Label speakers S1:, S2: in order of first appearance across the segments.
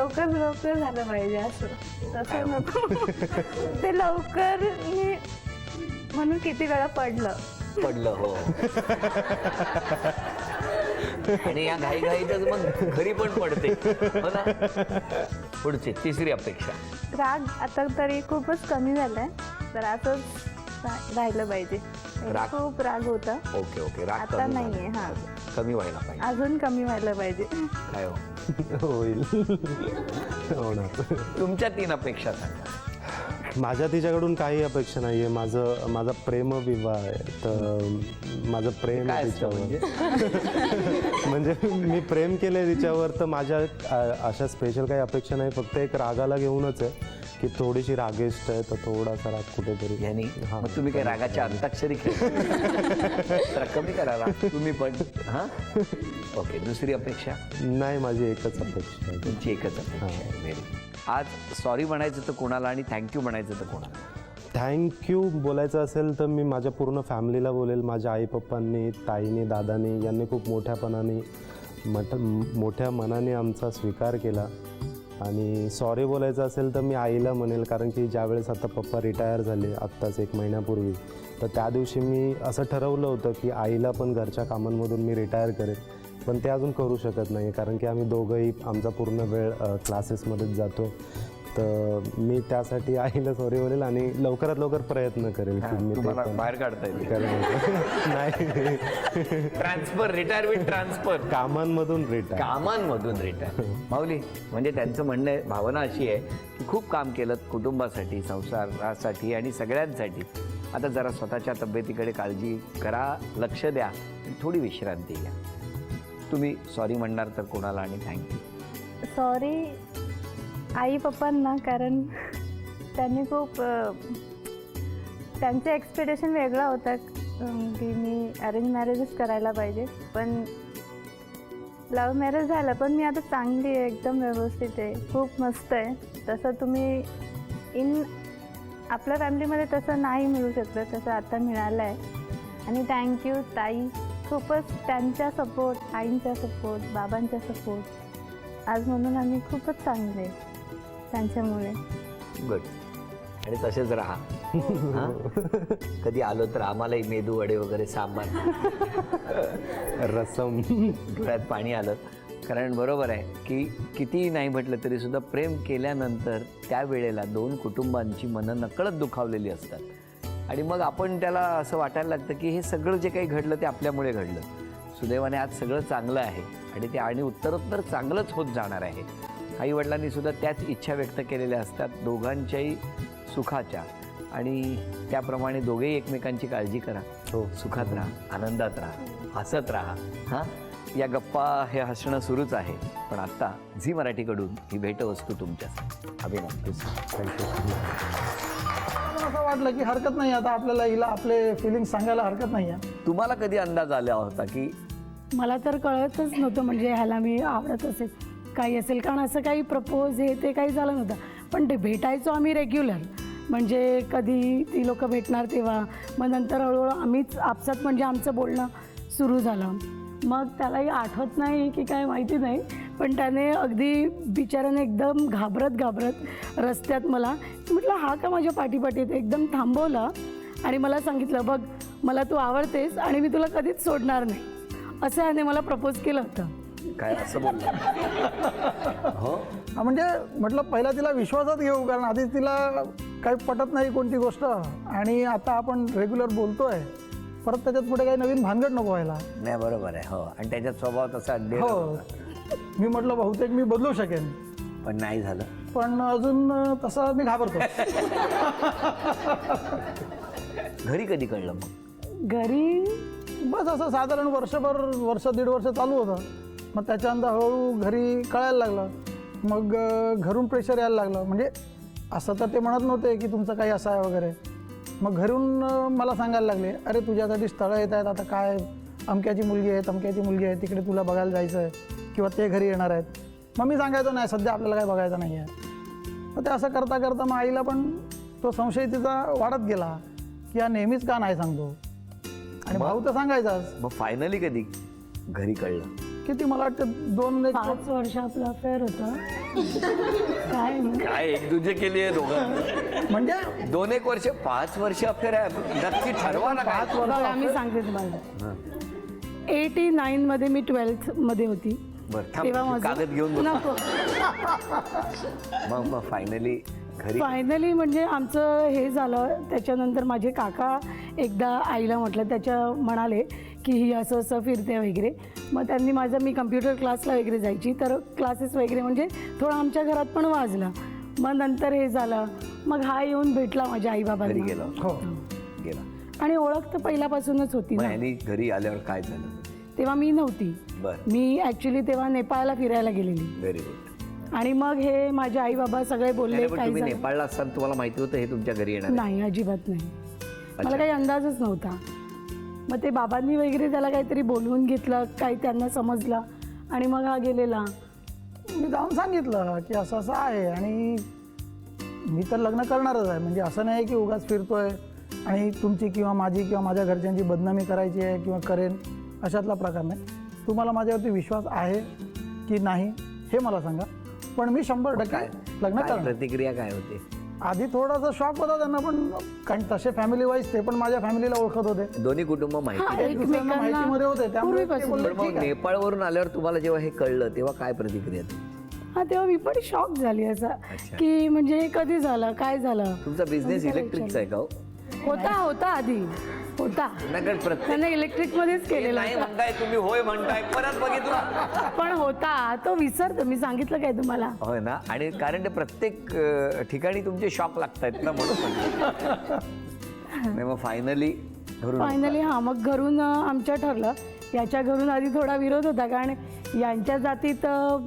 S1: लवकर लवकर झालं पाहिजे असं तसं नको. ते लवकर मी म्हणून किती वेळा पडलं
S2: हो. आणि या घाईघाईतच मग घरी पण पडते हो ना. पुढची तिसरी अपेक्षा.
S1: राग आता तरी खूपच कमी झालाय तर असंच राहिलं पाहिजे.
S2: राग?
S1: खूप राग होता.
S2: Okay okay. राग
S1: आता
S2: कमी
S1: नाहीये.
S2: झाला.
S1: हा
S2: कमी व्हायला पाहिजे.
S1: अजून कमी व्हायला पाहिजे.
S2: काय हो
S3: होईल. होणार.
S2: तुमच्या 3 अपेक्षा सांगा.
S3: माझ्या तिच्याकडून काही अपेक्षा नाही आहे. माझा प्रेमविवाह आहे. तर माझं प्रेम
S2: काय
S3: आहे
S2: असतं
S3: तिच्यावर. म्हणजे मी प्रेम केलं तिच्यावर. तर माझ्या अशा स्पेशल काही अपेक्षा नाही. फक्त एक रागाला घेऊनच आहे की थोडीशी रागेष्ट आहे तर थोडासा राग कुठेतरी.
S2: यांनी
S3: हां.
S2: मग तुम्ही काही रागाच्या अंताक्षरी खेळ कमी करा राग तुम्ही पण. हां ओके. दुसरी अपेक्षा.
S3: नाही, माझी एकच अपेक्षा आहे.
S2: तुमची एकच अपेक्षा आहे. व्हेरी. आज सॉरी म्हणायचं तर कोणाला आणि थँक्यू म्हणायचं तर कोणाला?
S3: थँक्यू बोलायचं असेल तर मी माझ्या पूर्ण फॅमिलीला बोलेल. माझ्या आई पप्पांनी, ताईनी, दादानी यांनी खूप मोठ्यापणाने मोठ्या मनाने आमचा स्वीकार केला. आणि सॉरी बोलायचं असेल तर मी आईला म्हणेल. कारण की ज्यावेळेस आता पप्पा रिटायर झाले आत्ताच 1 महिन्यापूर्वी, तर त्या दिवशी मी असं ठरवलं होतं की आईला पण घरच्या कामांमधून मी रिटायर करेन. पण ते अजून करू शकत नाही कारण की आम्ही दोघंही आमचा पूर्ण वेळ क्लासेसमध्येच जातो. तर मी त्यासाठी आईला सॉरी बोलेल आणि लवकरात लवकर प्रयत्न करेल की मी
S2: तुम्हाला बाहेर काढता येईल.
S3: नाही,
S2: ट्रान्सफर, रिटायरमेंट ट्रान्सफर.
S3: कामांमधून
S2: रिटायर. माऊली, म्हणजे त्यांचं म्हणणं आहे, भावना अशी आहे की खूप काम केलं कुटुंबासाठी, संसारासाठी आणि सगळ्यांसाठी. आता जरा स्वतःच्या तब्येतीकडे काळजी करा, लक्ष द्या, थोडी विश्रांती घ्या. तुम्ही सॉरी म्हणणार तर कोणाला आणि थँक्यू?
S1: सॉरी आई पप्पांना. कारण त्यांनी खूप त्यांचं एक्सपेक्टेशन वेगळा होता की मी अरेंज मॅरेजच करायला पाहिजे. पण लव्ह मॅरेज झालं. पण मी आता चांगली आहे, एकदम व्यवस्थित आहे, खूप मस्त आहे. तसं तुम्ही आपल्या फॅमिलीमध्ये तसं नाही मिळू शकतं, तसं आता मिळालं आहे. आणि थँक्यू ताई. खूपच त्यांचा सपोर्ट, आईंचा सपोर्ट, बाबांचा सपोर्ट आज म्हणून आम्ही खूपच चांगले त्यांच्यामुळे.
S2: गुड. आणि तसेच राहा. हां? कधी आलो तर आम्हालाही मेदू वडे वगैरे, सांबार,
S3: रसम.
S2: डोळ्यात पाणी आलं. कारण बरोबर आहे की कितीही नाही म्हटलं तरी सुद्धा प्रेम केल्यानंतर त्यावेळेला 2 कुटुंबांची मनं नकळत दुखावलेली असतात. आणि मग आपण त्याला असं वाटायला लागतं की हे सगळं जे काही घडलं ते आपल्यामुळे घडलं. सुदैवाने आज सगळं चांगलं आहे आणि ते आणि उत्तरोत्तर चांगलंच होत जाणार आहे. आईवडिलांनी सुद्धा त्याच इच्छा व्यक्त केलेल्या असतात दोघांच्याही सुखाच्या. आणि त्याप्रमाणे दोघेही एकमेकांची काळजी करा.
S3: हो.
S2: सुखात राहा, आनंदात राहा, हसत राहा. हां, या गप्पा, हे हसणं सुरूच आहे. पण आत्ता झी मराठीकडून ही भेटवस्तू तुमच्यासाठी. अभिनंदन.
S3: थँक्यू.
S4: असं वाटलं की हरकत नाही आता आपल्याला हिला आपले फिलिंग्स सांगायला हरकत नाही आहे.
S2: तुम्हाला कधी अंदाज आला होता की?
S5: मला तर कळतच नव्हतं म्हणजे ह्याला मी आवडत असेल काही असेल. कारण असं काही प्रपोज हे ते काही झालं नव्हतं. पण ते भेटायचो आम्ही रेग्युलर. म्हणजे कधी ती लोक भेटणार तेव्हा. मग नंतर हळूहळू आम्हीच आपसात म्हणजे आमचं बोलणं सुरू झालं. मग त्यालाही आठवत नाही की काय माहिती नाही. पण त्याने अगदी बिचाऱ्याने एकदम घाबरत रस्त्यात मला म्हटलं हा का माझ्या पाठीपाठी एकदम थांबवलं आणि मला सांगितलं बघ मला तू आवडतेस आणि मी तुला कधीच सोडणार नाही, असं याने मला प्रपोज केलं होतं.
S2: काय असं बोललं? हो.
S4: म्हणजे म्हटलं पहिला तिला विश्वासात घेऊ कारण आधीच तिला काही पटत नाही कोणती गोष्ट. आणि आता आपण रेग्युलर बोलतोय परत त्याच्यात पुढे काही नवीन भानगड नको व्हायला.
S2: नाही बरोबर आहे. हो. आणि त्याच्यात स्वभाव तसा अड्डे.
S4: हो. मी म्हटलं बहुतेक मी बदलू शकेन
S2: पण नाही झालं. पण
S4: अजून तसं मी घाबरतो.
S2: घरी कधी कळलं मग?
S5: घरी
S4: बस असं साधारण वर्ष 1.5 वर्ष चालू होतं. मग त्याच्यानंतर हळूहळू घरी कळायला लागलं. मग घरून प्रेशर यायला लागलं. म्हणजे असं तर ते म्हणत नव्हते की तुमचं काही असं आहे वगैरे. मग घरून मला सांगायला लागले अरे तुझ्यासाठी स्थळं येत आहेत आता काय अमक्याची मुलगी आहे तमक्याची मुलगी आहे तिकडे तुला बघायला जायचं आहे किंवा ते घरी येणार आहेत. मग मी सांगायचो नाही सध्या आपल्याला काय बघायचं नाही आहे. मग ते असं करता करता मग आईला पण तो संशय तिचा वाढत गेला की हा नेहमीच का नाही सांगतो. आणि भाऊ तर सांगायचाच.
S2: मग फायनली कधी घरी कळलं?
S4: किती मला वाटतं 2-1
S5: 5 वर्ष आपलं अफेअर होतं. काय
S2: काय एक दुजे केली आहे दोघं,
S4: म्हणजे
S2: 2-1 वर्ष 5 वर्ष अफेअर आहे, नक्की ठरवा ना काय.
S4: 5 वर्ष
S5: बघा मी सांगते तुम्हाला 89 मध्ये मी 12th मध्ये होती.
S2: बरं
S5: तेव्हा
S2: थांब,
S5: माझं
S2: कागद घेऊन बस.
S5: नको.
S2: मग फायनली घरी
S5: फायनली म्हणजे आमचं हे झालं. त्याच्यानंतर माझे काका एकदा आईला म्हटलं, म्हणाले की ही असं असं फिरते वगैरे. मग त्यांनी मी कम्प्युटर क्लासला वगैरे जायची, तर क्लासेस वगैरे म्हणजे थोडं आमच्या घरात पण वाजलं. मग नंतर हे झालं, मग हा येऊन भेटला माझ्या
S2: घरी
S5: आईबाबांना.
S2: गेलो
S4: हो
S2: गेला.
S5: आणि ओळख तर पहिल्यापासूनच होती
S2: मग
S5: ना.
S2: यांनी घरी आल्यावर काय झालं?
S5: तेव्हा मी नव्हती.
S2: बरं,
S5: मी ॲक्च्युली तेव्हा नेपाळला फिरायला गेलेली.
S2: Very good.
S5: आणि मग हे माझे आई बाबा सगळे बोलले
S2: पण
S5: काय
S2: तुम्ही
S5: झालं.
S2: नेपाळला असताना तुम्हाला माहिती होतं हे तुमच्या घरी येणार आहे?
S5: नाही, अजिबात नाही. मला काही अंदाजच नव्हता. मग ते बाबांनी वगैरे त्याला काहीतरी बोलवून घेतलं, काही त्यांना समजलं आणि मग हा गेलेला.
S4: मी जाऊन सांगितलं की असं असं आहे आणि मी तर लग्न करणारच आहे. म्हणजे असं नाही की उगाच फिरतोय आणि तुमची किंवा माझी किंवा माझ्या घरच्यांची बदनामी करायची आहे किंवा करेन, अशातला प्रकार नाही. तुम्हाला माझ्यावरती विश्वास आहे की नाही हे मला सांगा, पण मी 100% लग्न
S2: काय
S4: करणार.
S2: प्रतिक्रिया काय होते?
S4: आधी थोडासा शॉक होता त्यांना, पण कारण तसे फॅमिली वाईज ते पण माझ्या फॅमिलीला ओळखत होते,
S2: दोन्ही कुटुंब माहिती
S5: हा,
S2: आहे.
S4: दुसऱ्यांना माहितीमध्ये होते, त्यामुळे ते
S5: पूर्वीपासून.
S4: बोलले,
S2: पण मग
S4: ठीक आहे.
S2: नेपाळवरून आल्यावर तुम्हाला जेव्हा हे कळलं तेव्हा काय प्रतिक्रिया होती?
S5: हा, तेव्हा मी पण शॉक झाली असं
S2: अच्छा.
S5: की म्हणजे हे कधी झालं, काय झालं.
S2: तुमचा बिझनेस इलेक्ट्रिकचा आहे का हो?
S5: होता आधी होता.
S2: नाही, कारण प्रत्येक
S5: त्याने इलेक्ट्रिकमध्येच केलेलं
S2: नाही
S5: होतं.
S2: म्हणताय तुम्ही, होय म्हणताय, परत बघितलं.
S5: पण होता तो, विसरतो मी. सांगितलं काय तुम्हाला?
S2: होय ना. आणि कारण ते प्रत्येक ठिकाणी तुमचे शॉक लागतायत ना, म्हणून म्हटलं. नाही, मग फायनली
S5: फायनली मग घरून आमच्या ठरलं. याच्या घरून आधी थोडा विरोध होता, कारण यांच्या जातीत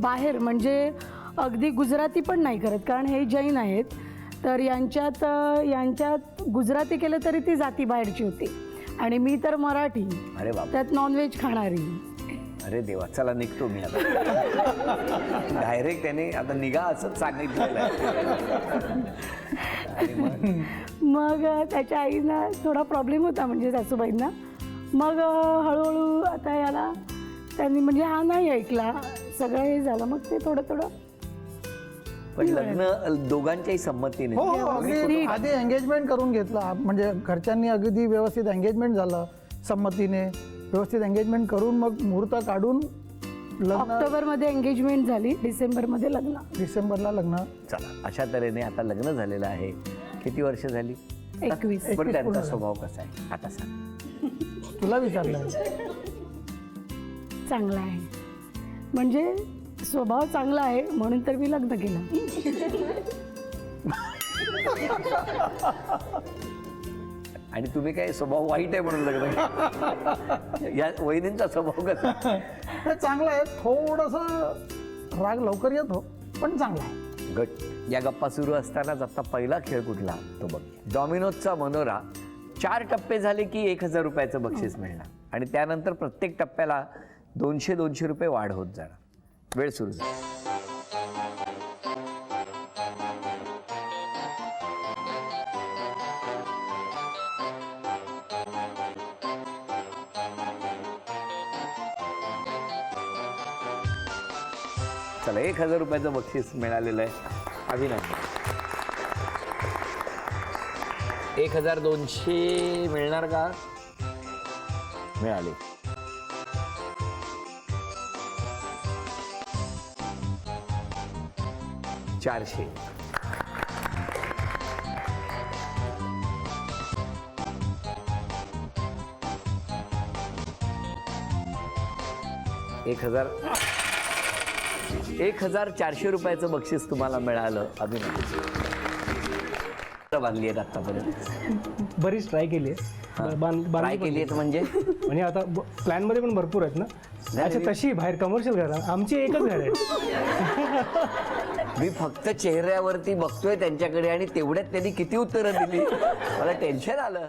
S5: बाहेर म्हणजे अगदी गुजराती पण नाही करत, कारण हे जैन आहेत. तर यांच्यात गुजराती केलं तरी ती जाती बाहेरची होती आणि मी तर मराठी,
S2: अरे बाबा,
S5: त्यात नॉनव्हेज खाणारी.
S2: अरे देवा, चला निघतो मी आता. डायरेक्ट त्याने आता निघा असंच सांगितलेलं आहे. आणि
S5: मग त्याच्या आईना थोडा प्रॉब्लेम होता, म्हणजे सासूबाईंना. मग हळूहळू आता याला त्यांनी म्हणजे हा नाही ऐकला, सगळं हे झालं. मग ते थोडं
S2: पण लग्न दोघांच्याही संमतीने.
S4: हो हो, अगदी आधी एंगेजमेंट करून घेतला. म्हणजे घरच्यांनी अगदी व्यवस्थित एंगेजमेंट झालं, संमतीने व्यवस्थित एंगेजमेंट करून मग मुहूर्त काढून लग्न.
S5: ऑक्टोबरमध्ये एंगेजमेंट झाली, डिसेंबरमध्ये लग्न.
S4: डिसेंबरला लग्न.
S2: चला, अशा तऱ्हेने आता लग्न झालेलं आहे. किती वर्ष झाली?
S5: 21.
S2: पण त्यांचा स्वभाव कसा आहे आता सांग.
S4: तुला विचारलं.
S5: चांगला आहे, म्हणजे स्वभाव चांगला आहे म्हणून तर मी लग्न केलं.
S2: आणि तुम्ही काय स्वभाव वाईट आहे म्हणून लग्न केलं? या वहिनींचा स्वभाव कसा?
S4: हे चांगलं आहे. थोडंसं राग लवकर येतो, पण चांगला आहे.
S2: गट. या गप्पा सुरू असतानाच आता पहिला खेळ कुठला तो बघ. डॉमिनोजचा मनोरा. 4 टप्पे झाले की 1000 रुपयाचं बक्षीस मिळणार आणि त्यानंतर प्रत्येक टप्प्याला 200-200 रुपये वाढ होत जाणार. वेळ सुरू झाली. चला, 1000 रुपयाचं बक्षीस मिळालेलं आहे. अभिनंदन. 1200 मिळणार का? मिळाले. $400. $1400 रुपयाचं बक्षीस तुम्हाला मिळालं. अभिनंदन. बांधली आहेत आतापर्यंत?
S6: बरीच ट्राय केली आहे.
S2: ट्राय केली आहेत म्हणजे
S6: म्हणजे आता प्लॅनमध्ये पण भरपूर आहेत ना. अच्छा, तशी बाहेर कमर्शियल घर आमची एकच घर आहे.
S2: मी फक्त चेहऱ्यावरती बघतोय त्यांच्याकडे आणि तेवढ्यात त्यांनी किती उत्तरं दिली, मला टेन्शन आलं.